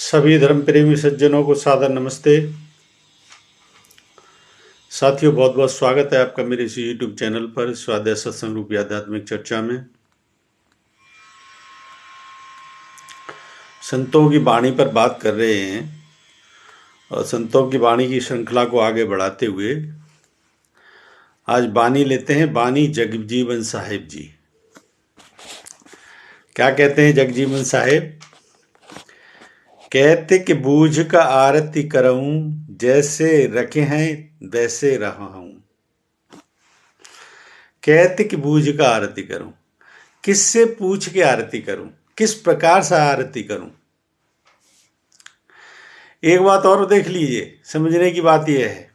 सभी धर्म प्रेमी सज्जनों को सादर नमस्ते। साथियों, बहुत बहुत स्वागत है आपका मेरे इस यूट्यूब चैनल पर स्वाध्याय सत्संग रूपी आध्यात्मिक चर्चा में। संतों की वाणी पर बात कर रहे हैं और संतों की वाणी की श्रृंखला को आगे बढ़ाते हुए आज वाणी लेते हैं वाणी जगजीवन साहिब जी। क्या कहते हैं जगजीवन साहिब? कहते कि बूझ का आरती करऊं, जैसे रखे हैं वैसे रहा हूं। कहते कि बूझ का आरती करूं, किससे पूछ के आरती करूं, किस प्रकार से आरती करूं। एक बात और देख लीजिए, समझने की बात यह है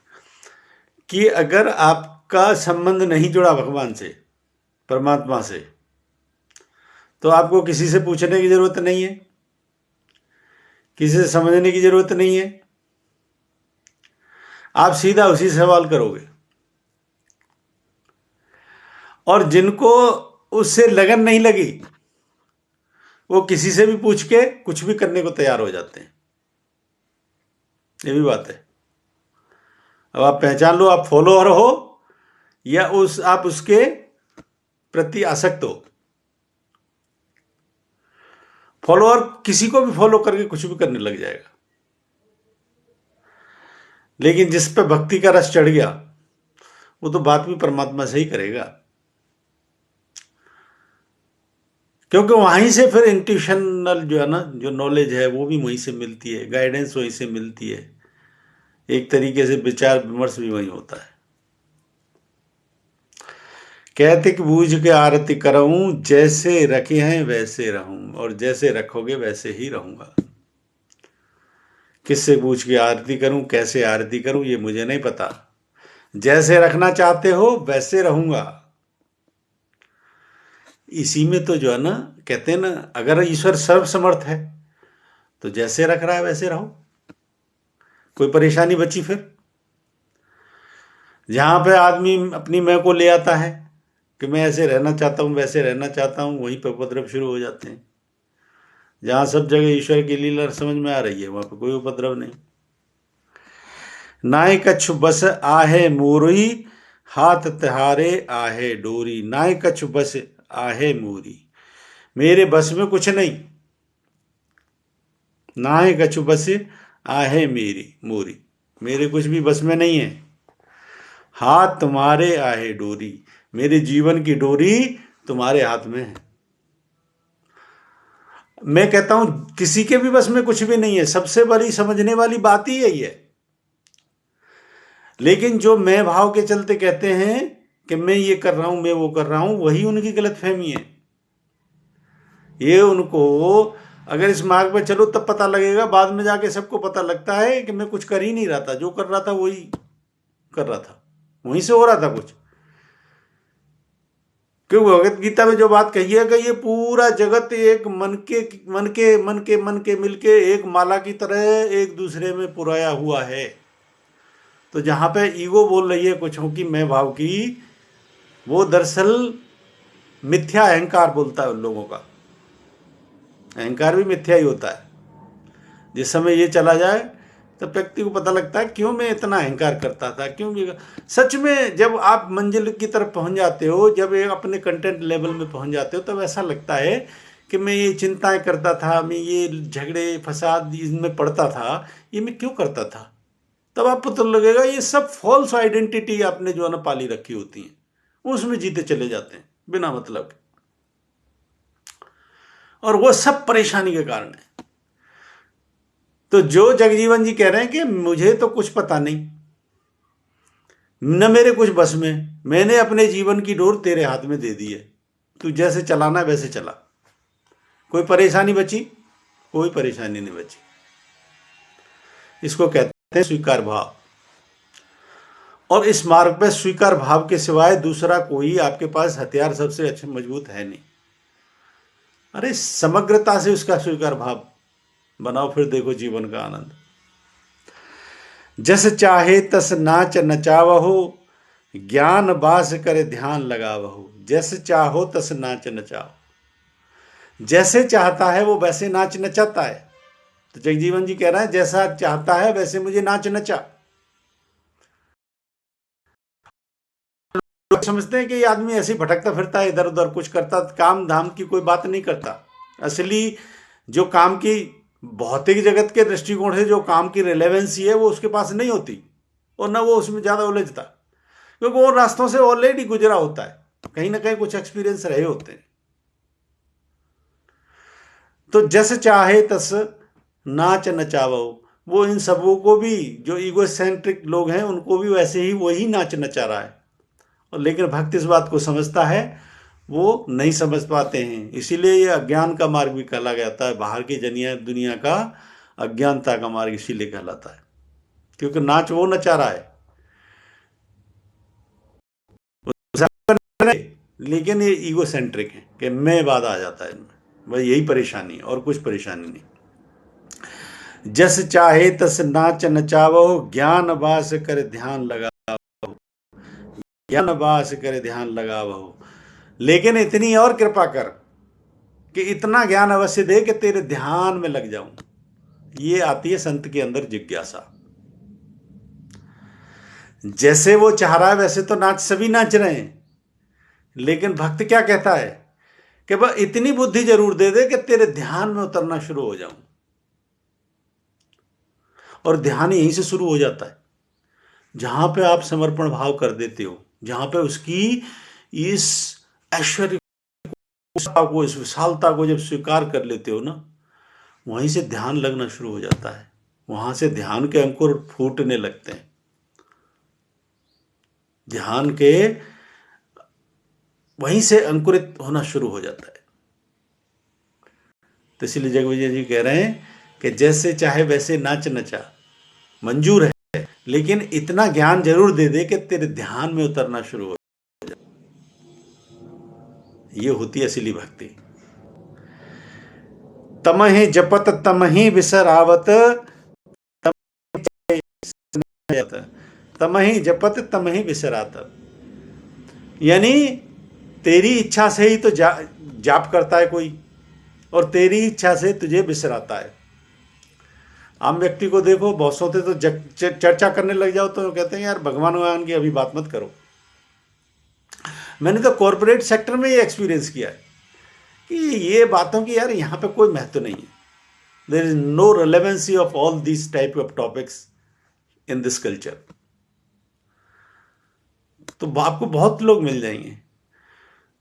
कि अगर आपका संबंध नहीं जुड़ा भगवान से, परमात्मा से, तो आपको किसी से पूछने की जरूरत नहीं है, किसी से समझने की जरूरत नहीं है। आप सीधा उसी से सवाल करोगे। और जिनको उससे लगन नहीं लगी वो किसी से भी पूछ के कुछ भी करने को तैयार हो जाते हैं। ये भी बात है। अब आप पहचान लो, आप फॉलोअर हो या आप उसके प्रति आसक्त हो। फॉलोअर किसी को भी फॉलो करके कुछ भी करने लग जाएगा, लेकिन जिस पे भक्ति का रस चढ़ गया वो तो बात भी परमात्मा से ही करेगा, क्योंकि वहीं से फिर इंट्यूशनल जो है ना, जो नॉलेज है वो भी वहीं से मिलती है, गाइडेंस वहीं से मिलती है, एक तरीके से विचार विमर्श भी वहीं होता है। कहते कि बूझ के आरती कराऊं, जैसे रखे हैं वैसे रहूं, और जैसे रखोगे वैसे ही रहूंगा। किससे पूछ के आरती करूं, कैसे आरती करूं, ये मुझे नहीं पता। जैसे रखना चाहते हो वैसे रहूंगा। इसी में तो जो है ना, कहते हैं ना, अगर ईश्वर सर्वसमर्थ है तो जैसे रख रहा है वैसे रहो, कोई परेशानी बची फिर? जहां पे आदमी अपनी मैं को ले आता है कि मैं ऐसे रहना चाहता हूं, वैसे रहना चाहता हूं, वहीं पर उपद्रव शुरू हो जाते हैं। जहां सब जगह ईश्वर की लीला समझ में आ रही है वहां पर कोई उपद्रव नहीं। नाय कछु बस आहे मोरी, हाथ तिहारे आहे डोरी। नाय कछु बस आहे मोरी, मेरे बस में कुछ नहीं। नाय कछु बस आहे मेरी मोरी, मेरे कुछ भी बस में नहीं है। हाथ तुम्हारे आहे डोरी, मेरे जीवन की डोरी तुम्हारे हाथ में है। मैं कहता हूं किसी के भी बस में कुछ भी नहीं है। सबसे बड़ी समझने वाली बात ही यही है। लेकिन जो मैं भाव के चलते कहते हैं कि मैं ये कर रहा हूं, मैं वो कर रहा हूं, वही उनकी गलतफहमी है। ये उनको, अगर इस मार्ग पर चलो तब पता लगेगा, बाद में जाके सबको पता लगता है कि मैं कुछ कर ही नहीं रहा था, जो कर रहा था वही कर रहा था, वहीं से हो रहा था कुछ। क्यों भगवत गीता में जो बात कही है कि ये पूरा जगत एक मन के मिलके एक माला की तरह एक दूसरे में पुराया हुआ है। तो जहां पे ईगो बोल रही है कुछ हो कि मैं भाव की, वो दरअसल मिथ्या अहंकार बोलता है उन लोगों का। अहंकार भी मिथ्या ही होता है। जिस समय ये चला जाए तब व्यक्ति को पता लगता है क्यों मैं इतना अहंकार करता था, क्यों भी। सच में जब आप मंजिल की तरफ पहुंच जाते हो, जब एक अपने कंटेंट लेवल में पहुंच जाते हो, तब ऐसा लगता है कि मैं ये चिंताएं करता था, मैं ये झगड़े फसाद इनमें पड़ता था, ये मैं क्यों करता था। तब आपको पता लगेगा ये सब फॉल्स आइडेंटिटी आपने जो है ना पाली रखी होती है, उसमें जीते चले जाते हैं बिना मतलब के, और वो सब परेशानी के कारण है। तो जो जगजीवन जी कह रहे हैं कि मुझे तो कुछ पता नहीं, न मेरे कुछ बस में, मैंने अपने जीवन की डोर तेरे हाथ में दे दी है, तू जैसे चलाना है वैसे चला। कोई परेशानी बची? कोई परेशानी नहीं बची। इसको कहते हैं स्वीकार भाव। और इस मार्ग पे स्वीकार भाव के सिवाय दूसरा कोई आपके पास हथियार सबसे अच्छे मजबूत है नहीं। अरे समग्रता से उसका स्वीकार भाव बनाओ, फिर देखो जीवन का आनंद। जस चाहे तस नाच नचावहो, ज्ञान बास करे ध्यान लगावहो। जैसे चाहो तस नाच नचाओ, जैसे चाहता है वो वैसे नाच नचाता है। तो जगजीवन जी कह रहे हैं जैसा चाहता है वैसे मुझे नाच नचा। लोग समझते हैं कि ये आदमी ऐसे ही भटकता फिरता है, इधर उधर कुछ करता, काम धाम की कोई बात नहीं करता। असली जो काम की भौतिक जगत के दृष्टिकोण से जो काम की रिलेवेंसी है वो उसके पास नहीं होती, और न वो उसमें ज़्यादा उलझता, क्योंकि वो रास्तों से ऑलरेडी गुजरा होता है, कहीं ना कहीं कुछ एक्सपीरियंस रहे होते हैं। तो जस चाहे तस नाच नचावो, वो इन सबों को भी, जो ईगोसेंट्रिक लोग हैं उनको भी वैसे ही वही नाच नचा रहा है। और लेकिन भक्त इस बात को समझता है, वो नहीं समझ पाते हैं, इसीलिए ये अज्ञान का मार्ग भी कहला जाता है। बाहर की दुनिया का अज्ञानता का मार्ग इसीलिए कहलाता है, क्योंकि नाच वो नचा रहा है, लेकिन ये ईगोसेंट्रिक है कि मैं बाद आ जाता है इनमें। बस यही परेशानी है, और कुछ परेशानी नहीं। जस चाहे तस नाच नचावो, ज्ञान बास कर ध्यान लगावो, ज्ञान बास कर ध्यान लगावो। लेकिन इतनी और कृपा कर कि इतना ज्ञान अवश्य दे कि तेरे ध्यान में लग जाऊं। ये आती है संत के अंदर जिज्ञासा। जैसे वो चाह रहा है वैसे तो नाच सभी नाच रहे हैं, लेकिन भक्त क्या कहता है कि वह इतनी बुद्धि जरूर दे दे कि तेरे ध्यान में उतरना शुरू हो जाऊं। और ध्यान यहीं से शुरू हो जाता है, जहां पे आप समर्पण भाव कर देते हो, जहां पे उसकी इस ऐश्वर्य को, इस विशालता को जब स्वीकार कर लेते हो ना, वहीं से ध्यान लगना शुरू हो जाता है। वहां से ध्यान के अंकुर फूटने लगते हैं, ध्यान के वहीं से अंकुरित होना शुरू हो जाता है। तो इसलिए जगविजय जी कह रहे हैं कि जैसे चाहे वैसे नाच नचा, मंजूर है, लेकिन इतना ज्ञान जरूर दे दे कि तेरे ध्यान में उतरना शुरू हो जाए। ये होती है असली भक्ति। तमहि जपत तमहि विसरावत, तमहि जपत तमहि विसरात। यानी तेरी इच्छा से ही तो जाप करता है कोई, और तेरी इच्छा से तुझे बिसराता है। आम व्यक्ति को देखो, बहुत होते तो चर्चा करने लग जाओ तो कहते हैं यार भगवान की अभी बात मत करो। मैंने तो कॉरपोरेट सेक्टर में ये एक्सपीरियंस किया है कि ये बातों की यार यहाँ पे कोई महत्व नहीं है। There is no relevancy of all this type of topics in this culture. तो आपको बहुत लोग मिल जाएंगे।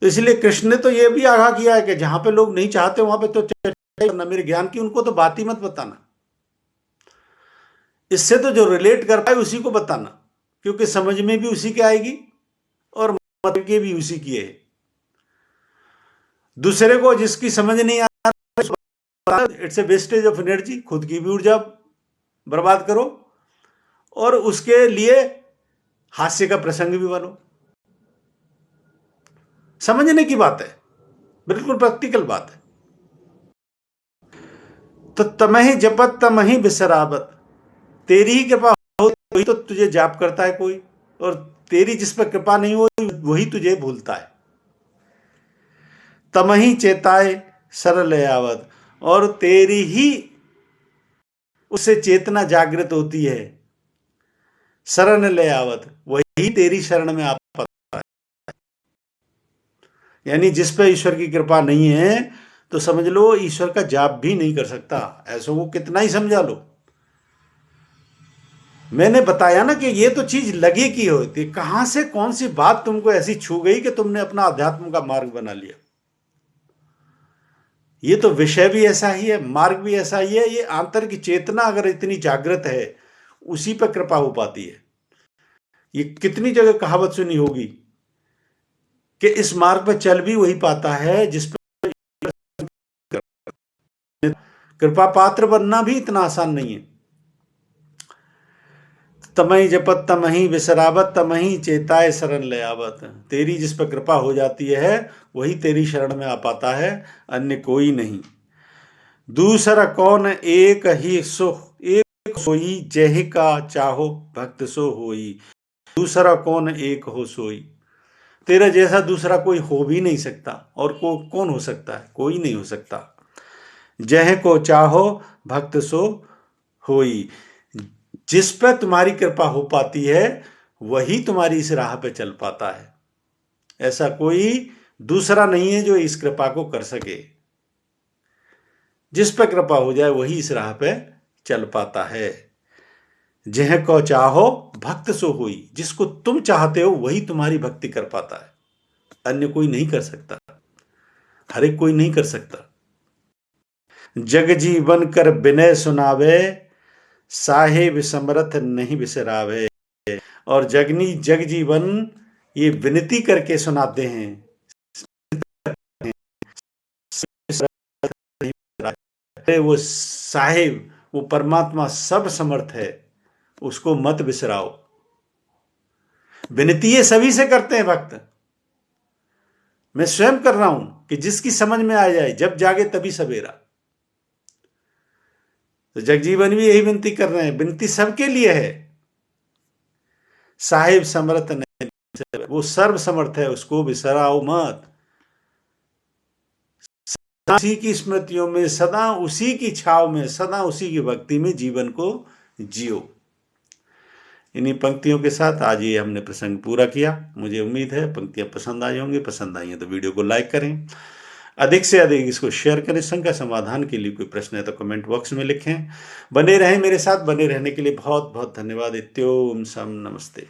तो इसलिए कृष्ण ने तो ये भी आगाह किया है कि जहां पे लोग नहीं चाहते वहां पे तो चर्चा करना, मेरे ज्ञान की उनको तो बात ही मत बताना। इससे तो जो रिलेट कर पाए उसी को बताना, क्योंकि समझ में भी उसी के आएगी और मत के भी उसी की है। दूसरे को जिसकी समझ नहीं आ रहा, it's a wastage of energy. खुद की भी ऊर्जा बर्बाद करो और उसके लिए हास्य का प्रसंग भी बनो। समझने की बात है, बिल्कुल प्रैक्टिकल बात है। तो तमहि जपत तमहि बिसरावत, तेरी ही कृपा हो वही तो तुझे जाप करता है कोई, और तेरी जिस पर कृपा नहीं हो वही तुझे भूलता है। तमहि चेताए सरल आवत, और तेरी ही उससे चेतना जागृत होती है। शरण ले आवत, वही तेरी शरण में आ पाता है। यानी जिस पे ईश्वर की कृपा नहीं है तो समझ लो ईश्वर का जाप भी नहीं कर सकता। ऐसों को कितना ही समझा लो। मैंने बताया ना कि ये तो चीज लगे की होती, कहां से कौन सी बात तुमको ऐसी छू गई कि तुमने अपना अध्यात्म का मार्ग बना लिया। ये तो विषय भी ऐसा ही है, मार्ग भी ऐसा ही है। ये आंतरिक चेतना अगर इतनी जागृत है, उसी पर कृपा हो पाती है। ये कितनी जगह कहावत सुनी होगी कि इस मार्ग पर चल भी वही पाता है जिस पर कृपा पात्र बनना भी इतना आसान नहीं है। तमहि जपत तमहि विसरावत, तमहि चेताए शरण ले आवत। तेरी जिस पर कृपा हो जाती है वही तेरी शरण में आ पाता है, अन्य कोई नहीं। दूसरा कौन एक ही सो, एक सोई जह का चाहो भक्त सो होई। दूसरा कौन एक हो सोई, तेरा जैसा दूसरा कोई हो भी नहीं सकता। और कौन हो सकता है? कोई नहीं हो सकता। जह को चाहो भक्त सो होई। जिस पर तुम्हारी कृपा हो पाती है वही तुम्हारी इस राह पे चल पाता है। ऐसा कोई दूसरा नहीं है जो इस कृपा को कर सके। जिस पर कृपा हो जाए वही इस राह पे चल पाता है। जह को चाहो भक्त सो होई। जिसको तुम चाहते हो वही तुम्हारी भक्ति कर पाता है, अन्य कोई नहीं कर सकता, हर एक कोई नहीं कर सकता। जग जीवन कर विनय सुनावे, साहेब समरथ नहीं बिसरावे। और जग जीवन ये विनती करके सुनाते हैं, वो साहिब, वो परमात्मा सब समर्थ है, उसको मत बिसराओ। विनती ये सभी से करते हैं भक्त, मैं स्वयं कर रहा हूं कि जिसकी समझ में आ जाए, जब जागे तभी सवेरा। तो जगजीवन भी यही विनती कर रहे हैं, विनती सबके लिए है। साहिब समर्थ नहीं, वो सर्व समर्थ है, उसको बिसराओ मत। उसी की स्मृतियों में, सदा उसी की छाव में, सदा उसी की भक्ति में जीवन को जियो। इन्हीं पंक्तियों के साथ आज ये हमने प्रसंग पूरा किया। मुझे उम्मीद है पंक्तियां पसंद आई होंगी। पसंद आई हैं तो वीडियो को लाइक करें, अधिक से अधिक इसको शेयर करें। शंका समाधान के लिए कोई प्रश्न है तो कमेंट बॉक्स में लिखें। बने रहें मेरे साथ, बने रहने के लिए बहुत बहुत धन्यवाद। इत्योम सम नमस्ते।